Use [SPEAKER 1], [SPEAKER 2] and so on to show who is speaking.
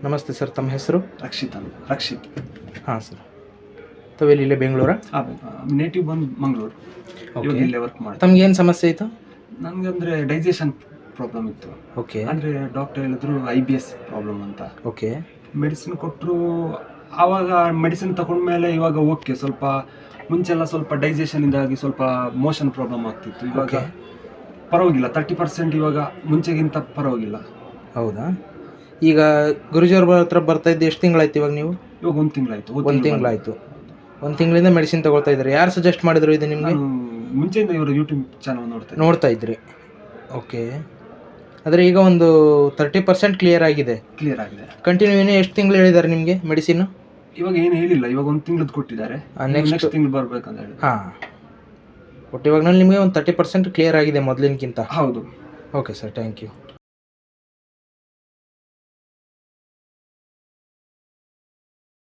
[SPEAKER 1] ನಮಸ್ತೆ ಸರ್, ತಮ್ಮ ಹೆಸರು?
[SPEAKER 2] ರಕ್ಷಿತ್.
[SPEAKER 1] ಹಾಂ ಸರ್, ತಾವೆಲ್ಲಿ ಇಲ್ಲೇ ಬೆಂಗಳೂರಾ?
[SPEAKER 2] ನೇಟಿವ್ ಬಂದು ಮಂಗಳೂರು.
[SPEAKER 1] ಓಕೆ.
[SPEAKER 2] ಇಲ್ಲೇ ವರ್ಕ್ ಮಾಡಿ.
[SPEAKER 1] ತಮ್ಗೆ ಏನು ಸಮಸ್ಯೆ ಇತ್ತು?
[SPEAKER 2] ನನಗೆ ಅಂದರೆ ಡೈಜೆಷನ್ ಪ್ರಾಬ್ಲಮ್ ಇತ್ತು.
[SPEAKER 1] ಓಕೆ.
[SPEAKER 2] ಅಂದರೆ ಡಾಕ್ಟರ್ ಹೇಳಿದ್ರು IBS ಪ್ರಾಬ್ಲಮ್ ಅಂತ.
[SPEAKER 1] ಓಕೆ.
[SPEAKER 2] ಮೆಡಿಸಿನ್ ಕೊಟ್ಟರು. ಆವಾಗ ಮೆಡಿಸಿನ್ ತಗೊಂಡ್ಮೇಲೆ ಇವಾಗ ಓಕೆ, ಸ್ವಲ್ಪ ಮುಂಚೆಲ್ಲ ಸ್ವಲ್ಪ ಡೈಜೆಷನಿಂದಾಗಿ ಸ್ವಲ್ಪ ಮೋಷನ್ ಪ್ರಾಬ್ಲಮ್ ಆಗ್ತಿತ್ತು. ಇವಾಗ ಪರವಾಗಿಲ್ಲ, 30% ಇವಾಗ ಮುಂಚೆಗಿಂತ ಪರವಾಗಿಲ್ಲ.
[SPEAKER 1] ಹೌದಾ? ಈಗ ಗುರುಜಿಯವ್ರ ಹತ್ರ ಬರ್ತಾ ಇದ್ದು ಎಷ್ಟು ತಿಂಗಳಾಯ್ತು ಇವಾಗ ನೀವು?
[SPEAKER 2] ಇವಾಗ 1 ತಿಂಗಳಾಯ್ತು.
[SPEAKER 1] 1 ತಿಂಗಳಾಯ್ತು. 1 ತಿಂಗಳಿಂದ ಮೆಡಿಸಿನ್ ತಗೊಳ್ತಾ ಇದ್ದಾರೆ. ಯಾರು ಸಜೆಸ್ಟ್ ಮಾಡಿದ್ರು ಇದು ನಿಮಗೆ?
[SPEAKER 2] ಮುಂಚೆಯಿಂದ ಇವರು ಯೂಟ್ಯೂಬ್ ಚಾನಲ್
[SPEAKER 1] ನೋಡ್ತಾ ಇದ್ರಿ? ಓಕೆ. ಆದರೆ ಈಗ ಒಂದು 30% ಕ್ಲಿಯರ್ ಆಗಿದೆ. ಕಂಟಿನ್ಯೂ ಇನ್ನೂ ಎಷ್ಟು ತಿಂಗಳು ಹೇಳಿದ್ದಾರೆ ನಿಮಗೆ ಮೆಡಿಸಿನ್?
[SPEAKER 2] ಇವಾಗ ಏನು ಹೇಳಿಲ್ಲ, ಇವಾಗ 1 ತಿಂಗಳದ್ದು ಕೊಟ್ಟಿದ್ದಾರೆ. ನೆಕ್ಸ್ಟ್ ತಿಂಗಳು ಬರ್ಬೇಕಂತ ಹೇಳಿ.
[SPEAKER 1] ಹಾಂ, ಒಟ್ಟು ಇವಾಗ ನಿಮಗೆ ಒಂದು 30% ಕ್ಲಿಯರ್ ಆಗಿದೆ ಮೊದಲಿನಕ್ಕಿಂತ.
[SPEAKER 2] ಹೌದು.
[SPEAKER 1] Okay sir, thank you.